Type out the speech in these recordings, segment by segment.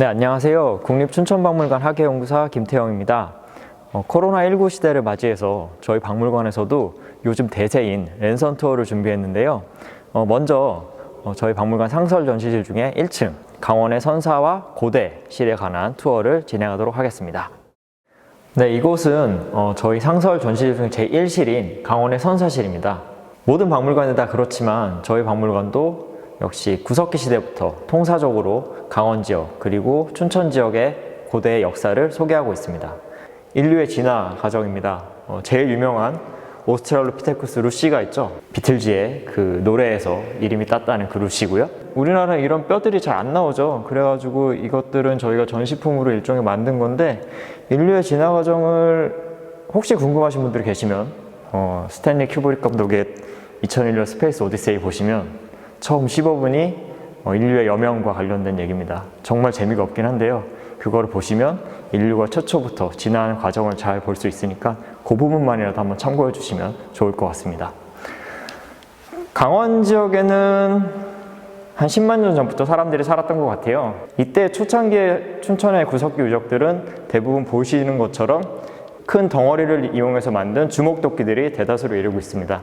네, 안녕하세요. 국립춘천박물관 학예연구사 김태영입니다. 코로나19 시대를 맞이해서 저희 박물관에서도 요즘 대세인 랜선 투어를 준비했는데요. 먼저 저희 박물관 상설 전시실 중에 1층 강원의 선사와 고대실에 관한 투어를 진행하도록 하겠습니다. 네, 이곳은 저희 상설 전시실 중 제1실인 강원의 선사실입니다. 모든 박물관이 다 그렇지만 저희 박물관도 역시 구석기 시대부터 통사적으로 강원 지역 그리고 춘천 지역의 고대의 역사를 소개하고 있습니다. 인류의 진화 과정입니다. 제일 유명한 오스트랄로피테쿠스 루시가 있죠. 비틀즈의 그 노래에서 이름이 땄다는 그 루시고요. 우리나라에 이런 뼈들이 잘 안 나오죠. 그래가지고 이것들은 저희가 전시품으로 일종의 만든 건데, 인류의 진화 과정을 혹시 궁금하신 분들이 계시면 스탠리 큐브릭 감독의 2001년 스페이스 오디세이 보시면 처음 15분이 인류의 여명과 관련된 얘기입니다. 정말 재미가 없긴 한데요. 그거를 보시면 인류가 최초부터 진화하는 과정을 잘 볼 수 있으니까 그 부분만이라도 한번 참고해 주시면 좋을 것 같습니다. 강원 지역에는 한 10만 년 전부터 사람들이 살았던 것 같아요. 이때 초창기의 춘천의 구석기 유적들은 대부분 보시는 것처럼 큰 덩어리를 이용해서 만든 주먹도끼들이 대다수로 이루고 있습니다.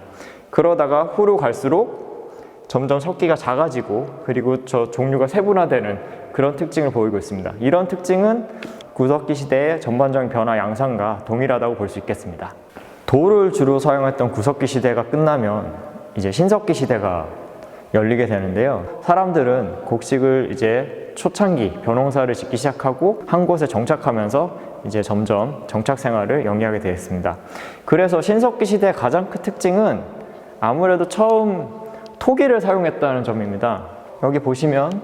그러다가 후로 갈수록 점점 석기가 작아지고 그리고 저 종류가 세분화되는 그런 특징을 보이고 있습니다. 이런 특징은 구석기 시대의 전반적인 변화 양상과 동일하다고 볼 수 있겠습니다. 돌을 주로 사용했던 구석기 시대가 끝나면 이제 신석기 시대가 열리게 되는데요. 사람들은 곡식을 이제 초창기 벼농사를 짓기 시작하고 한 곳에 정착하면서 이제 점점 정착 생활을 영위하게 되었습니다. 그래서 신석기 시대의 가장 큰 특징은 아무래도 처음 토기를 사용했다는 점입니다. 여기 보시면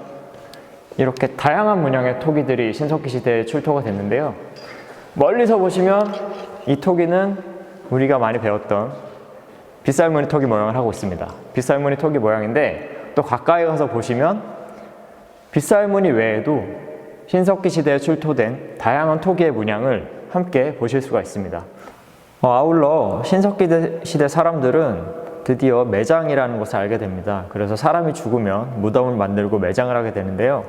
이렇게 다양한 문양의 토기들이 신석기 시대에 출토가 됐는데요. 멀리서 보시면 이 토기는 우리가 많이 배웠던 빗살무늬 토기 모양을 하고 있습니다. 빗살무늬 토기 모양인데, 또 가까이 가서 보시면 빗살무늬 외에도 신석기 시대에 출토된 다양한 토기의 문양을 함께 보실 수가 있습니다. 아울러 신석기 시대 사람들은 드디어 매장이라는 것을 알게 됩니다. 그래서 사람이 죽으면 무덤을 만들고 매장을 하게 되는데요.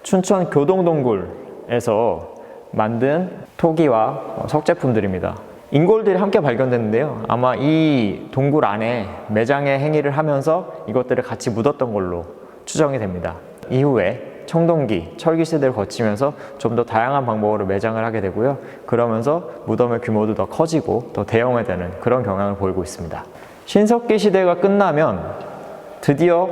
춘천 교동동굴에서 만든 토기와 석제품들입니다. 인골들이 함께 발견됐는데요. 아마 이 동굴 안에 매장의 행위를 하면서 이것들을 같이 묻었던 걸로 추정이 됩니다. 이후에 청동기, 철기 시대를 거치면서 좀 더 다양한 방법으로 매장을 하게 되고요. 그러면서 무덤의 규모도 더 커지고 더 대형화되는 그런 경향을 보이고 있습니다. 신석기 시대가 끝나면 드디어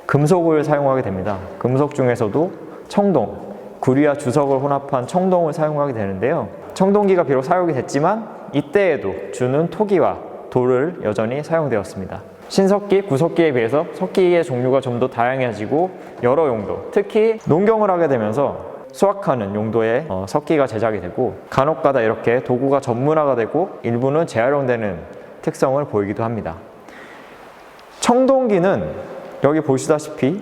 금속을 사용하게 됩니다. 금속 중에서도 청동, 구리와 주석을 혼합한 청동을 사용하게 되는데요. 청동기가 비록 사용이 됐지만 이때에도 주는 토기와 돌을 여전히 사용되었습니다. 신석기, 구석기에 비해서 석기의 종류가 좀 더 다양해지고 여러 용도, 특히 농경을 하게 되면서 수확하는 용도의 석기가 제작이 되고, 간혹가다 이렇게 도구가 전문화가 되고 일부는 재활용되는 특성을 보이기도 합니다. 청동기는 여기 보시다시피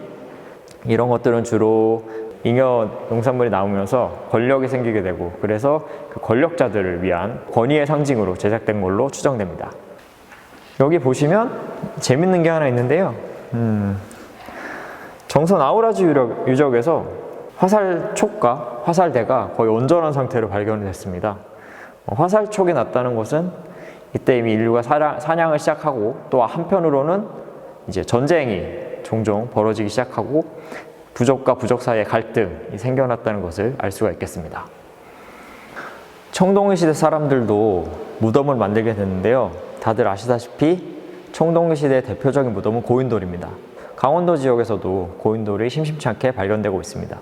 이런 것들은 주로 잉여 농산물이 나오면서 권력이 생기게 되고, 그래서 그 권력자들을 위한 권위의 상징으로 제작된 걸로 추정됩니다. 여기 보시면 재밌는 게 하나 있는데요. 정선 아우라지 유적에서 화살촉과 화살대가 거의 온전한 상태로 발견이 됐습니다. 화살촉이 났다는 것은 이때 이미 인류가 사냥을 시작하고, 또 한편으로는 이제 전쟁이 종종 벌어지기 시작하고 부족과 부족 사이에 갈등이 생겨났다는 것을 알 수가 있겠습니다. 청동기 시대 사람들도 무덤을 만들게 됐는데요. 다들 아시다시피 청동기 시대의 대표적인 무덤은 고인돌입니다. 강원도 지역에서도 고인돌이 심심치 않게 발견되고 있습니다.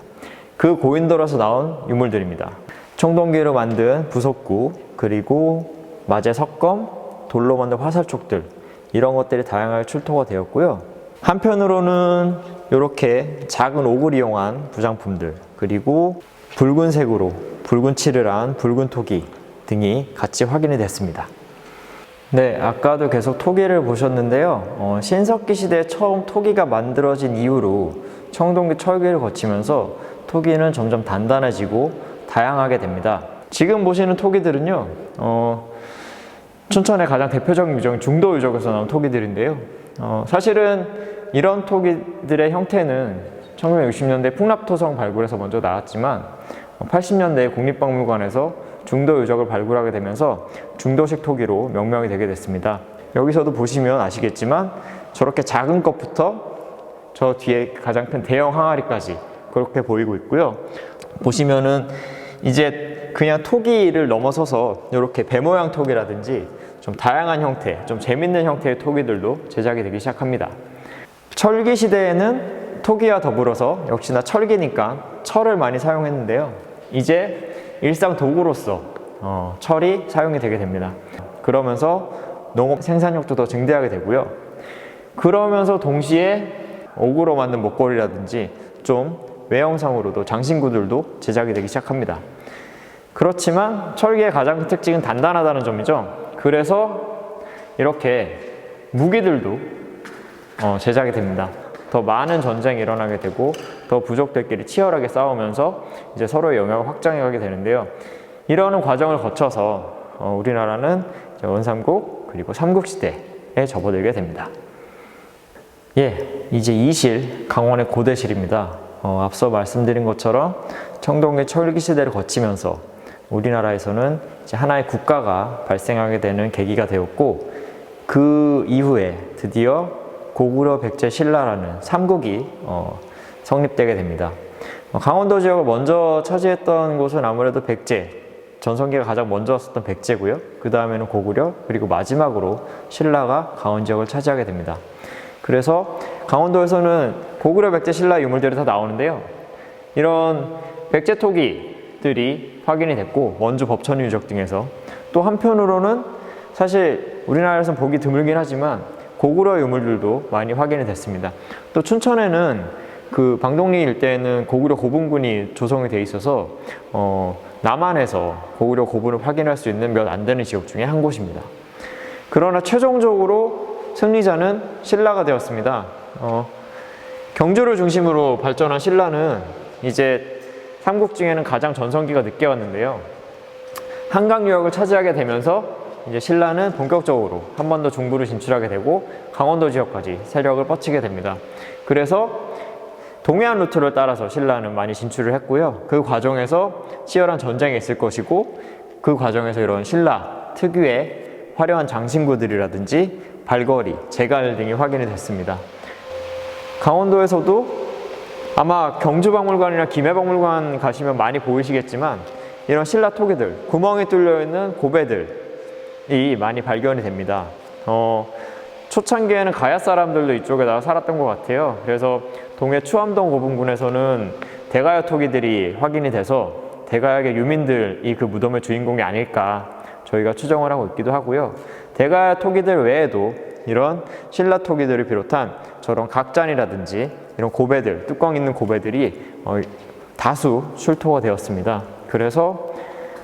그 고인돌에서 나온 유물들입니다. 청동기로 만든 부속구, 그리고 마제 석검, 돌로 만든 화살촉들, 이런 것들이 다양하게 출토가 되었고요. 한편으로는 이렇게 작은 옥을 이용한 부장품들, 그리고 붉은색으로 붉은 칠을 한 붉은 토기 등이 같이 확인이 됐습니다. 네, 아까도 계속 토기를 보셨는데요. 신석기 시대에 처음 토기가 만들어진 이후로 청동기 철기를 거치면서 토기는 점점 단단해지고 다양하게 됩니다. 지금 보시는 토기들은요, 춘천의 가장 대표적인 유적인 중도 유적에서 나온 토기들인데요. 사실은 이런 토기들의 형태는 1960년대 풍납토성 발굴에서 먼저 나왔지만 80년대 국립박물관에서 중도 유적을 발굴하게 되면서 중도식 토기로 명명이 되게 됐습니다. 여기서도 보시면 아시겠지만 저렇게 작은 것부터 저 뒤에 가장 큰 대형 항아리까지 그렇게 보이고 있고요. 보시면은 이제 그냥 토기를 넘어서서 이렇게 배 모양 토기라든지 좀 다양한 형태, 좀 재밌는 형태의 토기들도 제작이 되기 시작합니다. 철기 시대에는 토기와 더불어서 역시나 철기니까 철을 많이 사용했는데요. 이제 일상 도구로서 철이 사용이 되게 됩니다. 그러면서 농업 생산력도 더 증대하게 되고요. 그러면서 동시에 옥으로 만든 목걸이라든지 좀 외형상으로도 장신구들도 제작이 되기 시작합니다. 그렇지만 철기의 가장 큰 특징은 단단하다는 점이죠. 그래서 이렇게 무기들도 제작이 됩니다. 더 많은 전쟁이 일어나게 되고 더 부족들끼리 치열하게 싸우면서 이제 서로의 영역을 확장해 가게 되는데요. 이러는 과정을 거쳐서 우리나라는 이제 원삼국 그리고 삼국시대에 접어들게 됩니다. 이제 이실, 강원의 고대실입니다. 앞서 말씀드린 것처럼 청동기 철기 시대를 거치면서 우리나라에서는 이제 하나의 국가가 발생하게 되는 계기가 되었고, 그 이후에 드디어 고구려, 백제, 신라라는 삼국이 성립되게 됩니다. 강원도 지역을 먼저 차지했던 곳은 아무래도 백제, 전성기가 가장 먼저 왔었던 백제고요. 그 다음에는 고구려, 그리고 마지막으로 신라가 강원 지역을 차지하게 됩니다. 그래서 강원도에서는 고구려, 백제, 신라 유물들이 다 나오는데요. 이런 백제 토기들이 확인이 됐고, 원주 법천 유적 등에서 또 한편으로는 사실 우리나라에서는 보기 드물긴 하지만 고구려 유물들도 많이 확인이 됐습니다. 또 춘천에는 그 방동리 일대에는 고구려 고분군이 조성이 돼 있어서 남한에서 고구려 고분을 확인할 수 있는 몇 안 되는 지역 중에 한 곳입니다. 그러나 최종적으로 승리자는 신라가 되었습니다. 경주를 중심으로 발전한 신라는 이제 삼국 중에는 가장 전성기가 늦게 왔는데요. 한강 유역을 차지하게 되면서 이제 신라는 본격적으로 한 번 더 중부를 진출하게 되고 강원도 지역까지 세력을 뻗치게 됩니다. 그래서 동해안 루트를 따라서 신라는 많이 진출을 했고요. 그 과정에서 치열한 전쟁이 있을 것이고, 그 과정에서 이런 신라 특유의 화려한 장신구들이라든지 발걸이, 제갈 등이 확인이 됐습니다. 강원도에서도 아마 경주박물관이나 김해박물관 가시면 많이 보이시겠지만 이런 신라 토기들, 구멍이 뚫려있는 고배들이 많이 발견이 됩니다. 초창기에는 가야 사람들도 이쪽에다가 살았던 것 같아요. 그래서 동해 추암동 고분군에서는 대가야 토기들이 확인이 돼서 대가야의 유민들이 그 무덤의 주인공이 아닐까 저희가 추정을 하고 있기도 하고요. 대가야 토기들 외에도 이런 신라 토기들을 비롯한 저런 각잔이라든지 이런 고배들, 뚜껑 있는 고배들이 다수 출토가 되었습니다. 그래서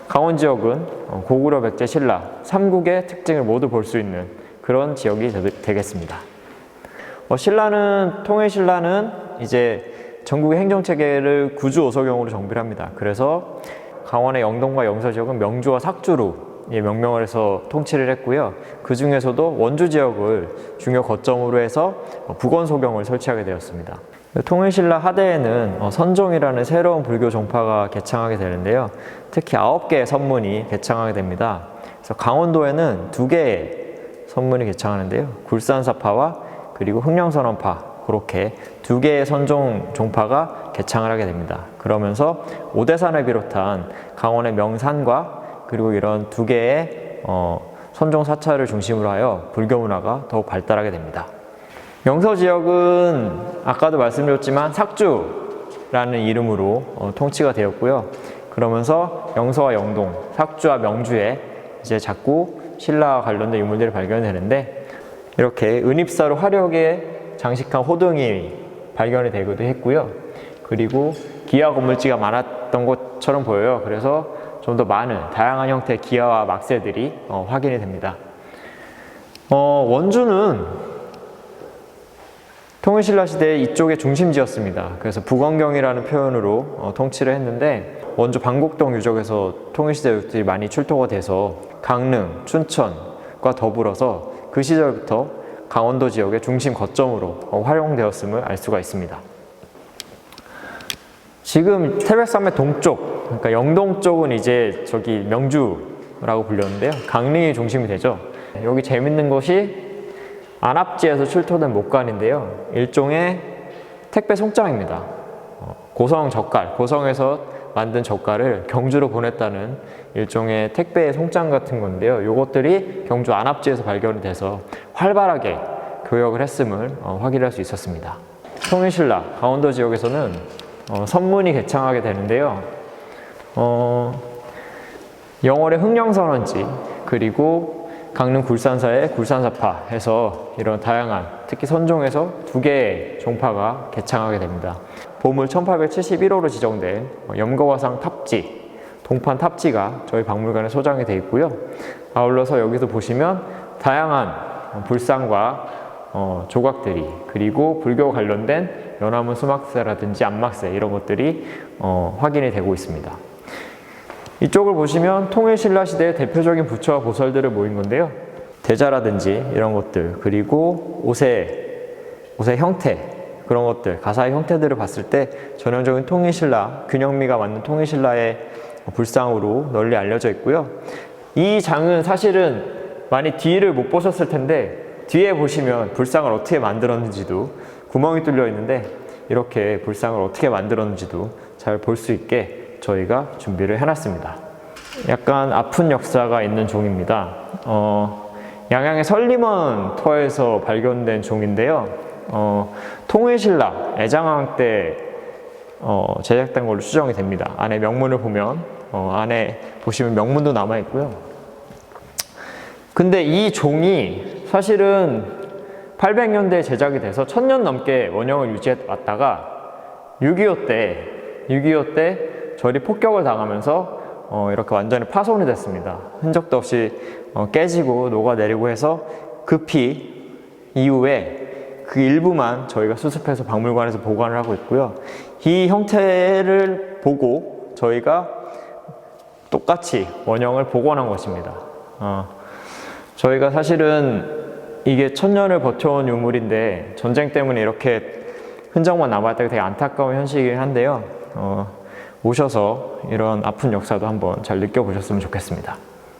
강원 지역은 고구려, 백제, 신라 삼국의 특징을 모두 볼 수 있는 그런 지역이 되겠습니다. 통일신라는 이제 전국의 행정체계를 구주오서경으로 정비를 합니다. 그래서 강원의 영동과 영서 지역은 명주와 삭주로 명명을 해서 통치를 했고요. 그 중에서도 원주 지역을 중요 거점으로 해서 북원소경을 설치하게 되었습니다. 통일신라 하대에는 선종이라는 새로운 불교 종파가 개창하게 되는데요. 특히 9개의 선문이 개창하게 됩니다. 그래서 강원도에는 2개의 선문이 개창하는데요. 굴산사파와 그리고 흥령선원파, 그렇게 2개의 선종 종파가 개창을 하게 됩니다. 그러면서 오대산을 비롯한 강원의 명산과 그리고 이런 2개의 선종 사찰을 중심으로 하여 불교 문화가 더욱 발달하게 됩니다. 영서 지역은 아까도 말씀드렸지만 삭주라는 이름으로 통치가 되었고요. 그러면서 영서와 영동, 삭주와 명주에 이제 자꾸 신라와 관련된 유물들이 발견되는데, 이렇게 은입사로 화려하게 장식한 호등이 발견이 되기도 했고요. 그리고 기와 건물지가 많았던 것처럼 보여요. 그래서 좀 더 많은 다양한 형태의 기와와 막새들이 확인이 됩니다. 원주는 통일신라 시대에 이쪽의 중심지였습니다. 그래서 북원경이라는 표현으로 통치를 했는데, 원주 방곡동 유적에서 통일시대 유적들이 많이 출토가 돼서 강릉, 춘천과 더불어서 그 시절부터 강원도 지역의 중심 거점으로 활용되었음을 알 수가 있습니다. 지금 태백산맥 동쪽, 그러니까 영동 쪽은 이제 저기 명주라고 불렸는데요. 강릉이 중심이 되죠. 여기 재밌는 것이 안압지에서 출토된 목간인데요. 일종의 택배 송장입니다. 고성 젓갈, 고성에서 만든 젓갈을 경주로 보냈다는 일종의 택배 송장 같은 건데요. 이것들이 경주 안압지에서 발견이 돼서 활발하게 교역을 했음을 확인할 수 있었습니다. 통일신라 강원도 지역에서는 선문이 개창하게 되는데요. 영월의 흥령선원지, 그리고 강릉 굴산사의 굴산사파 해서 이런 다양한, 특히 선종에서 2개의 종파가 개창하게 됩니다. 보물 1871호로 지정된 염거화상 탑지, 동판 탑지가 저희 박물관에 소장이 되어 있고요. 아울러서 여기서 보시면 다양한 불상과 조각들이, 그리고 불교 관련된 연화문 수막새라든지 안막새 이런 것들이 확인이 되고 있습니다. 이쪽을 보시면 통일신라 시대의 대표적인 부처와 보살들을 모인 건데요. 대자라든지 이런 것들, 그리고 옷의 형태, 그런 것들, 가사의 형태들을 봤을 때 전형적인 통일신라, 균형미가 맞는 통일신라의 불상으로 널리 알려져 있고요. 이 장은 사실은 많이 뒤를 못 보셨을 텐데 뒤에 보시면 불상을 어떻게 만들었는지도, 구멍이 뚫려 있는데 이렇게 불상을 어떻게 만들었는지도 잘 볼 수 있게 저희가 준비를 해놨습니다. 약간 아픈 역사가 있는 종입니다. 양양의 설림원 터에서 발견된 종인데요. 통일신라 애장왕 때 제작된 걸로 추정이 됩니다. 안에 명문을 보면 안에 보시면 명문도 남아 있고요. 근데 이 종이 사실은 800년대에 제작이 돼서 1000년 넘게 원형을 유지해 왔다가 6.25 때 절이 폭격을 당하면서 이렇게 완전히 파손이 됐습니다. 흔적도 없이 깨지고 녹아내리고 해서 급히 이후에 그 일부만 저희가 수습해서 박물관에서 보관을 하고 있고요. 이 형태를 보고 저희가 똑같이 원형을 복원한 것입니다. 저희가 사실은 이게 1000년을 버텨온 유물인데 전쟁 때문에 이렇게 흔적만 남아있다가 되게 안타까운 현실이긴 한데요. 오셔서 이런 아픈 역사도 한번 잘 느껴보셨으면 좋겠습니다.